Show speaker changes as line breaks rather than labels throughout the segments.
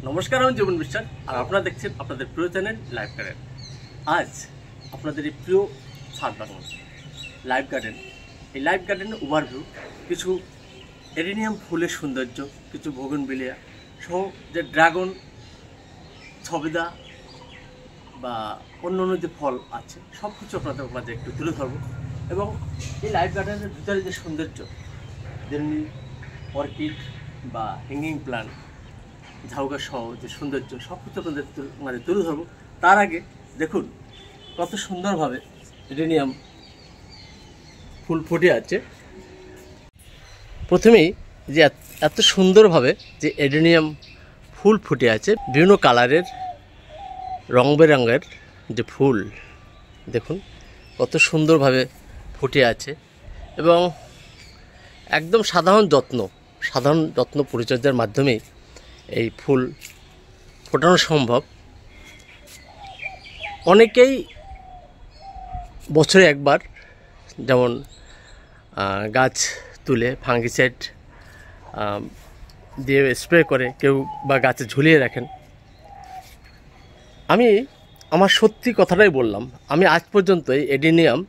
নমস্কার, আমি জীবন বিশ্বাস আর আপনারা দেখছেন আপনাদের প্রিয় চ্যানেল লাইফ গার্ডেন। আজ আপনাদের এই প্রিয় ছাদ বাগান লাইফ গার্ডেন, এই লাইফ গার্ডেনের ওভারভিউ, কিছু এডেনিয়াম ফুলের সৌন্দর্য, কিছু বোগেনভিলিয়া সহ যে ড্রাগন, ছবেদা বা অন্য অন্য যে ফল আছে সব কিছু আপনাদের মাঝে একটু তুলে ধরবো। এবং এই লাইফ গার্ডেনের ভিতরে যে সৌন্দর্য, যেমনি অর্কিড বা হ্যাঙ্গিং প্লান্ট, ঝাউগা সহ যে সৌন্দর্য, সব কিছু আপনাদের মাঝে তুলে ধরবো। তার আগে দেখুন কত সুন্দরভাবে এডেনিয়াম ফুল ফুটে আছে। প্রথমেই যে এত সুন্দরভাবে যে এডেনিয়াম ফুল ফুটে আছে, বিভিন্ন কালারের রং বেরঙের যে ফুল, দেখুন কত সুন্দরভাবে ফুটে আছে। এবং একদম সাধারণ যত্ন পরিচর্যার মাধ্যমেই এই ফুল ফোটানো সম্ভব। অনেকেই বছরে একবার যেমন গাছ তুলে ফাঙ্গিসাইড দিয়ে স্প্রে করে, কেউ বা গাছে ঝুলিয়ে রাখেন। আমি আমার সত্যি কথাটাই বললাম, আমি আজ পর্যন্ত এই এডেনিয়াম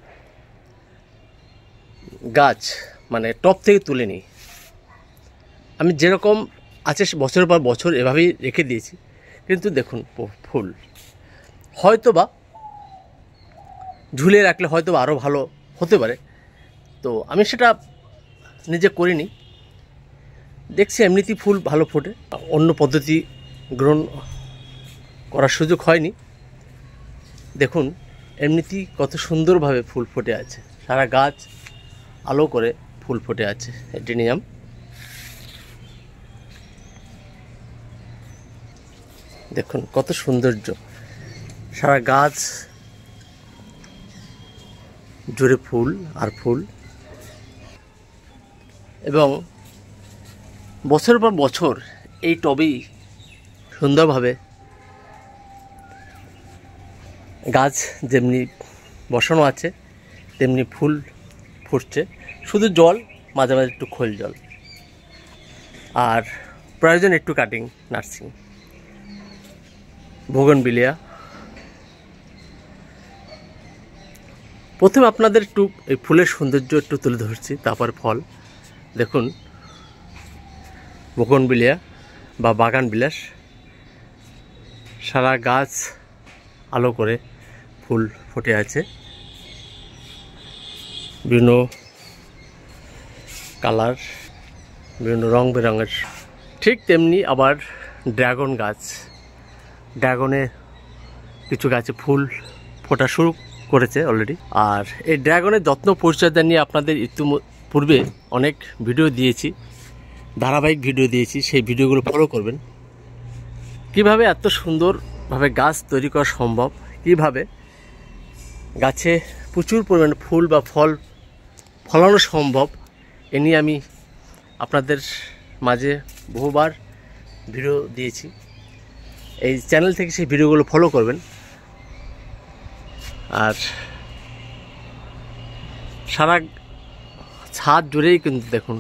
গাছ মানে টপ থেকে তুলিনি। আমি যেরকম আছে বছরের পর বছর এভাবেই রেখে দিয়েছি। কিন্তু দেখুন ফুল হয়তো বা ঝুলিয়ে রাখলে হয়তো বা আরও ভালো হতে পারে, তো আমি সেটা নিজে করিনি। দেখছি এমনিতেই ফুল ভালো ফোটে, অন্য পদ্ধতি গ্রহণ করার সুযোগ হয়নি। দেখুন এমনিতেই কত সুন্দরভাবে ফুল ফুটে আছে, সারা গাছ আলো করে ফুল ফুটে আছে এডেনিয়াম। দেখুন কত সৌন্দর্য, সারা গাছ জুড়ে ফুল আর ফুল। এবং বছরের পর বছর এই টবেই সুন্দরভাবে গাছ যেমনি বসানো আছে তেমনি ফুল ফুটছে। শুধু জল, মাঝে মাঝে একটু খোল জল, আর প্রয়োজন একটু কাটিং নার্সিং। বোগেনভিলিয়া প্রথমে আপনাদের একটু এই ফুলের সৌন্দর্য একটু তুলে ধরছি, তারপর ফল। দেখুন বোগেনভিলিয়া বা বাগান বিলাস, সারা গাছ আলো করে ফুল ফুটে আছে, বিভিন্ন কালার, বিভিন্ন রং বেরঙের। ঠিক তেমনি আবার ড্রাগন গাছ, ড্রাগনে কিছু গাছে ফুল ফোটা শুরু করেছে অলরেডি। আর এই ড্রাগনের যত্ন পরিচর্যা নিয়ে আপনাদের পূর্বে অনেক ভিডিও দিয়েছি, ধারাবাহিক ভিডিও দিয়েছি, সেই ভিডিওগুলো ফলো করবেন। কিভাবে এত সুন্দরভাবে গাছ তৈরি করা সম্ভব, কিভাবে গাছে প্রচুর পরিমাণে ফুল বা ফল ফলানো সম্ভব, এ নিয়ে আমি আপনাদের মাঝে বহুবার ভিডিও দিয়েছি। এই চ্যানেল থেকে সেই ভিডিওগুলো ফলো করবেন। আর সারা ছাদ জুড়েই কিন্তু দেখুন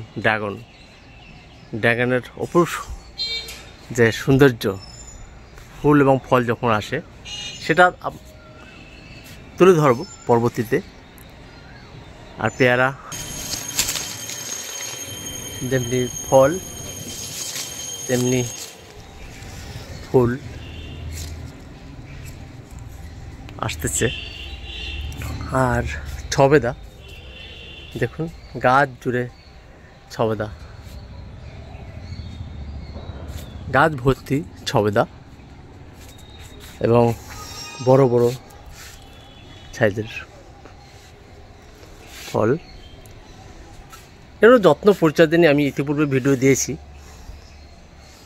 ড্রাগনের অপূর্ব যে সৌন্দর্য, ফুল এবং ফল যখন আসে সেটা তুলে ধরব পরবর্তীতে। আর পেয়ারা যেমনি ফল তেমনি ফুল আসতেছে। আর ছবেদা দেখুন গাছ জুড়ে ছবেদা, গাছ ভর্তি ছবেদা এবং বড় বড় সাইজের ফল। এরও যত্ন পরিচর্যা নিয়ে আমি ইতিপূর্বে ভিডিও দিয়েছি,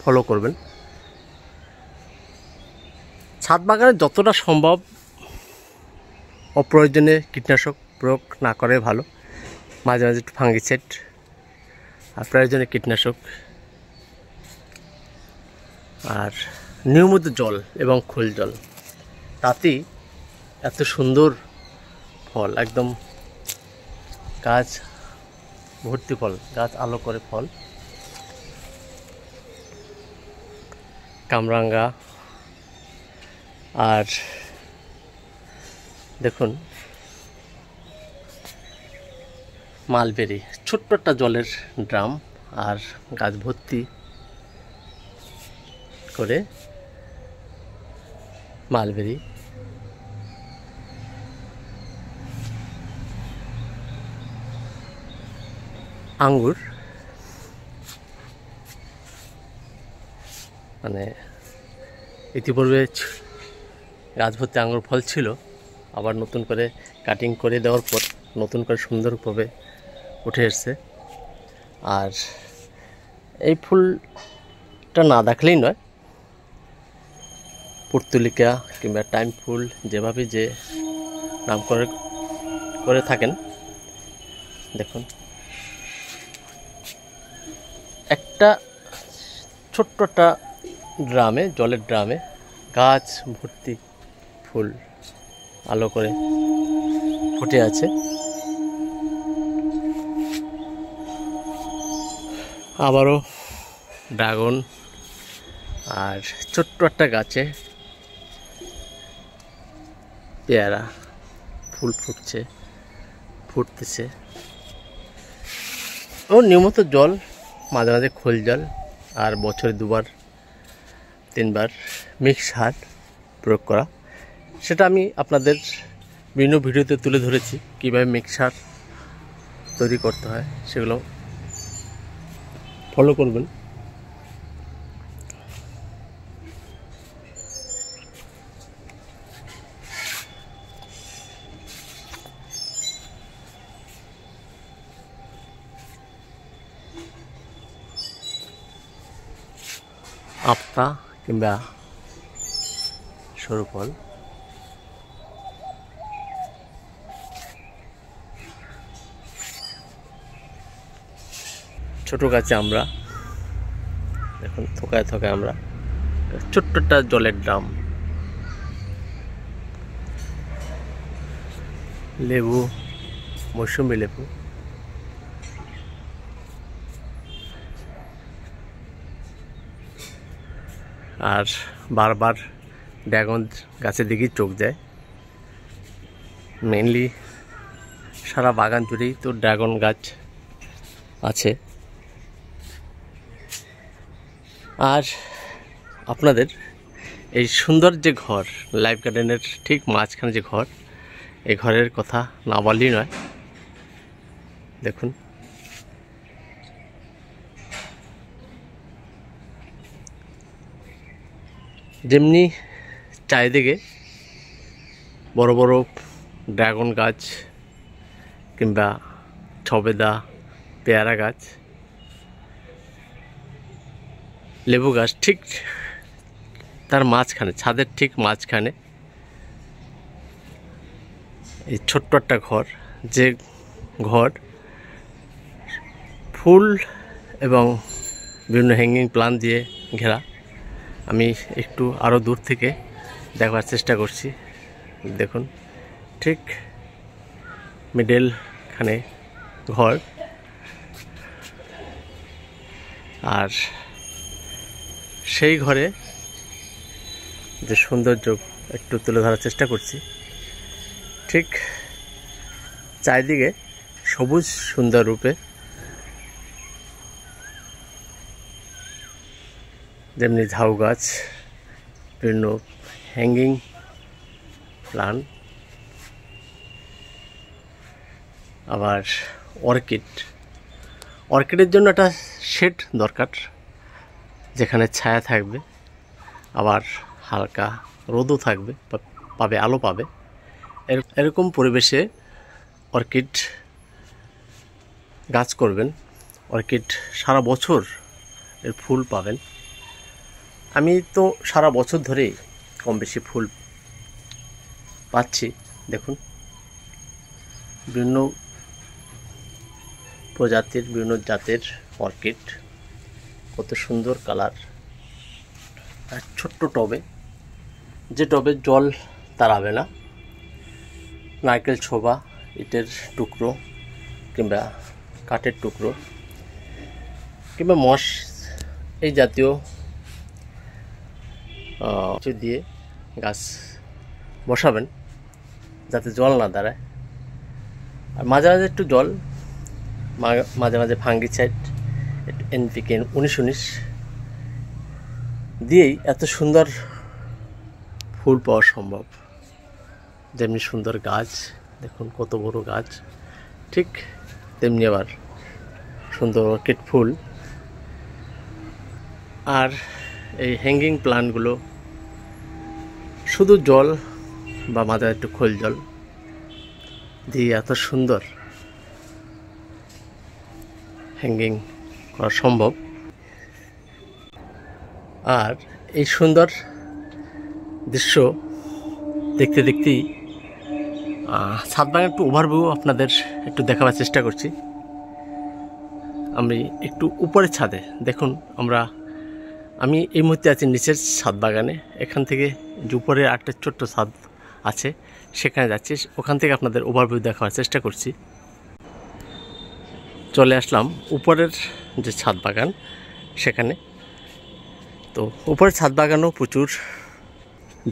ফলো করবেন। ছাদ বাগানে যতটা সম্ভব অপ্রয়োজনে কীটনাশক প্রয়োগ না করে ভালো। মাঝে মাঝে একটু ফাঙ্গিসাইড আর প্রয়োজনে কীটনাশক, আর নিয়মিত জল এবং খোল জল, তাতেই এত সুন্দর ফল, একদম গাছ ভর্তি ফল, গাছ আলো করে ফল। কামরাঙ্গা, আর দেখুন মালবেরি, ছোট্ট একটা জলের ড্রাম আর গাছ ভর্তি করে মালবেরি। আঙ্গুর, মানে ইতিপূর্বে গাছ ভর্তি আঙ্গুর ফল ছিল, আবার নতুন করে কাটিং করে দেওয়ার পর নতুন করে সুন্দরভাবে উঠে এসছে। আর এই ফুলটা না দেখলেই নয়, পুর্তুলিকা কিংবা টাইম ফুল যেভাবে যে নাম করে থাকেন। দেখুন একটা ছোট্ট একটা ড্রামে, জলের ড্রামে গাছ ভর্তি ফুল আলো করে ফুটে আছে। আবারও ড্রাগন, আর ছোট্ট একটা গাছে পেয়ারা ফুল ফুটতেছে। ও নিয়মিত জল, মাঝে মাঝে খোল জল, আর বছরে 2-3বার মিক্স সার প্রয়োগ করা। সেটা আমি আপনাদের বিভিন্ন ভিডিওতে তুলে ধরেছি, কীভাবে মিক্স সার তৈরি করতে হয়, সেগুলো ফলো করবেন। আপতা কিংবা সরু ফল, ছোট গাছে আমরা দেখুন থোকায় থোকায় আমরা, ছোট্ট একটা জলের ড্রাম, লেবু, মৌসুমি লেবু, আর বারবার ড্রাগন গাছের দিকেই চোখ যায়। মেনলি সারা বাগান জুড়েই তো ড্রাগন গাছ আছে। আর আপনাদের এই সুন্দর যে ঘর, লাইফ গার্ডেনের ঠিক মাঝখানে যে ঘর, এই ঘরের কথা না বললেই নয়। দেখুন যেমনি চারিদিকে বড় বড় ড্রাগন গাছ কিংবা সবেদা, পেয়ারা গাছ, লেবু গাছ, ঠিক তার মাঝখানে, ছাদের ঠিক মাঝখানে এই ছোট্ট একটা ঘর, যে ঘর ফুল এবং বিভিন্ন হ্যাঙ্গিং প্লান্ট দিয়ে ঘেরা। আমি একটু আরও দূর থেকে দেখার চেষ্টা করছি। দেখুন ঠিক মিডলখানে ঘর, আর সেই ঘরে যে সৌন্দর্য একটু তুলে ধরার চেষ্টা করছি। ঠিক চারিদিকে সবুজ সুন্দর রূপে, যেমনি ঝাউ গাছ, বিভিন্ন হ্যাঙ্গিং প্লান্ট, আবার অর্কিডের জন্য একটা শেড দরকার, যেখানে ছায়া থাকবে, আবার হালকা রোদও থাকবে, পাবে, আলো পাবে। এরকম পরিবেশে অর্কিড গাছ করবেন। অর্কিড সারা বছর এর ফুল পাবেন। আমি তো সারা বছর ধরেই কম বেশি ফুল পাচ্ছি। দেখুন বিভিন্ন প্রজাতির, বিভিন্ন জাতের অর্কিড, কত সুন্দর কালার। আর ছোট্ট টবে, যে টবে জল তাড়াবে না, নারকেল ছোবা, ইটের টুকরো কিংবা কাঠের টুকরো কিংবা মশ, এই জাতীয় কিছু দিয়ে গাছ বসাবেন যাতে জল না দাঁড়ায়। আর মাঝে মাঝে একটু জল, মাঝে মাঝে ফাঙ্গিসাইড, NPK 19-19 দিয়েই এত সুন্দর ফুল পাওয়া সম্ভব। যেমনি সুন্দর গাছ, দেখুন কত বড় গাছ, ঠিক তেমনি আবার সুন্দর অর্কিড ফুল। আর এই হ্যাঙ্গিং প্লান্টগুলো শুধু জল বা মাঝে একটু খোল জল দিয়ে এত সুন্দর হ্যাঙ্গিং করা সম্ভব। আর এই সুন্দর দৃশ্য দেখতে দেখতেই ছাদ বাগান একটু ওভারভিউ আপনাদের একটু দেখাবার চেষ্টা করছি। আমি একটু উপরের ছাদে, দেখুন আমি এই মুহূর্তে আছি নিচের ছাদ বাগানে। এখান থেকে যে উপরে একটা ছোট্ট ছাদ আছে সেখানে যাচ্ছি, ওখান থেকে আপনাদের ওভারভিউ দেখাবার চেষ্টা করছি। চলে আসলাম উপরের যে ছাদ বাগান সেখানে। তো উপরের ছাদ বাগানেও প্রচুর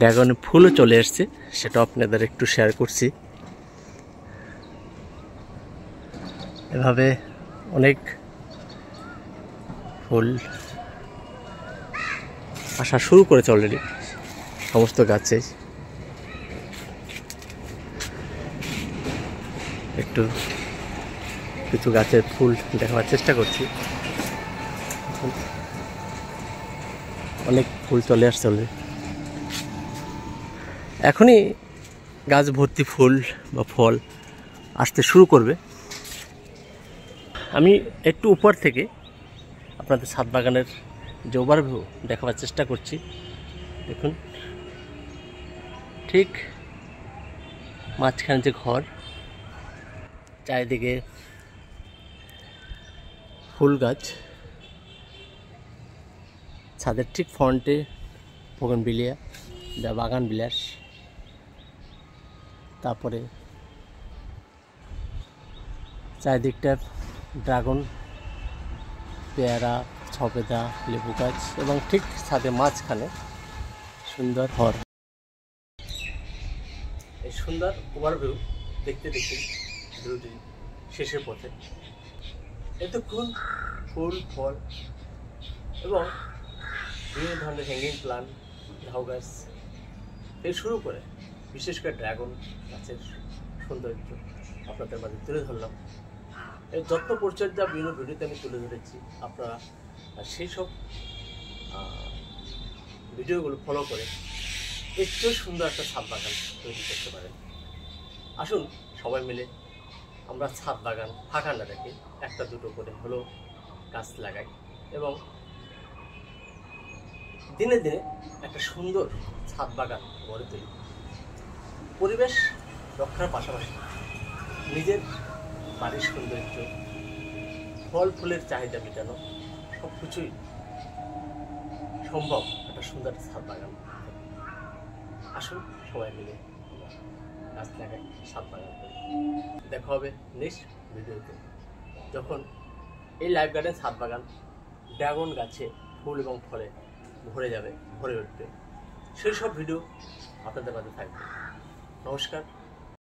ড্রাগন ফুলও চলে এসছে, সেটা আপনাদের একটু শেয়ার করছি। এভাবে অনেক ফুল আসা শুরু করেছে অলরেডি সমস্ত গাছে। একটু কিছু গাছের ফুল দেখাবার চেষ্টা করছি। অনেক ফুল চলে আসছে অলরেডি, এখনই গাছ ভর্তি ফুল বা ফল আসতে শুরু করবে। আমি একটু উপর থেকে আপনাদের ছাদ বাগানের যে ওভারভিউ দেখাবার চেষ্টা করছি। দেখুন ঠিক মাঝখানে যে ঘর, চারিদিকে ফুল গাছ, ছাদের ঠিক ফ্রন্টে বোগেনভিলিয়া যা বাগান বিলাস, তারপরে চারিদিকটার ড্রাগন, পেয়ারা, সবেদা, লেবু গাছ এবং ঠিক ছাদের মাঝখানে সুন্দর ঘর। এই সুন্দর ওভারভিউ দেখতে দেখতে ভিডিওটি শেষের পথে। এতক্ষণ ফুল, ফল এবং বিভিন্ন ধরনের হ্যাঙ্গিং প্লান্ট, ঝাউ গাছ থেকে শুরু করে বিশেষ করে ড্রাগন গাছের সৌন্দর্য আপনাদের মাঝে তুলে ধরলাম। এই যত্ন পরিচর্যা বিভিন্ন ভিডিওতে আমি তুলে ধরেছি। আপনারা সেই সব ভিডিওগুলো ফলো করে একটু সুন্দর একটা ছাদ বাগান তৈরি করতে পারেন। আসুন সবাই মিলে আমরা ছাদ বাগান ফাঁকা না রেখে একটা দুটো করে হলেও গাছ লাগাই এবং দিনে দিনে একটা সুন্দর ছাদ বাগান গড়ে তুলি। পরিবেশ রক্ষার পাশাপাশি নিজের বাড়ির সৌন্দর্য, ফল ফুলের চাহিদা মেটানো সব কিছুই সম্ভব একটা সুন্দর ছাদ বাগান। আসুন সবাই মিলে গাছ লাগাই, ছাদ বাগান করি। দেখা হবে নেক্সট ভিডিওতে, যখন এই লাইফ গার্ডেন ছাদ বাগান ড্রাগন গাছে ফুল এবং ফলে ভরে যাবে, ভরে উঠবে। সেই সব ভিডিও আপনাদের মাঝে থাকবে। নমস্কার।